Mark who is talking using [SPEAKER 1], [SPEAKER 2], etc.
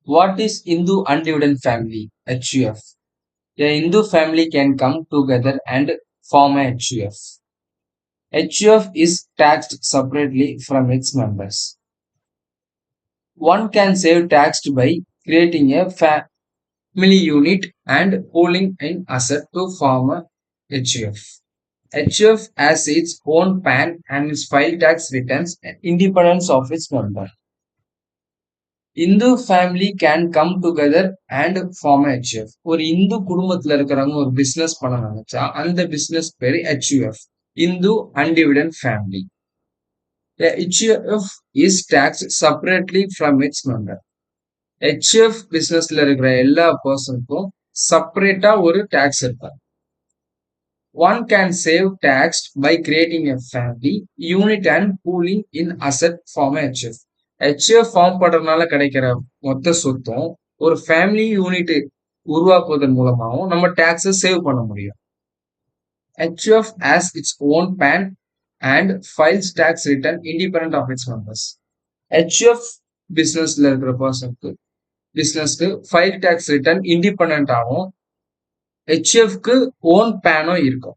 [SPEAKER 1] What is Hindu undivided family? HUF. A Hindu family can come together and form a HUF. HUF is taxed separately from its members. One can save tax by creating a family unit and pooling in asset to form a HUF. HUF has its own PAN and its file tax returns independence of its member. Hindu family can come together and form HUF. ஒரு இந்து குடும்பத்துல இருக்கிறவங்க ஒரு business பண்ண நினைச்சா அந்த business பேரு HUF. Hindu undivided family. HUF is taxed separately from its member. HUF பிசினஸ்ல இருக்கிற எல்லா பர்சனுக்கும் செப்பரேட்டா ஒரு டாக்ஸ் இருப்பாங்க. One can save tax by creating a family unit and pooling in asset form HUF. HUF form பண்றதுனால கிடைக்கிற மொத்த சொத்தும் ஒரு ஃபேமிலி யூனிட் உருவாக்குவதன் மூலமாகவும் நம்ம டாக்ஸை சேவ் பண்ண முடியும். HUF has its own PAN and files tax return independent of its members. HUF பிசினஸ்ல இருக்கிற பிசினஸ்க்கு ஃபைல் டாக்ஸ் ரிட்டர்ன் இண்டிபெண்ட் ஆகும். HUFக்கு ஓன் பேனும் இருக்கும்.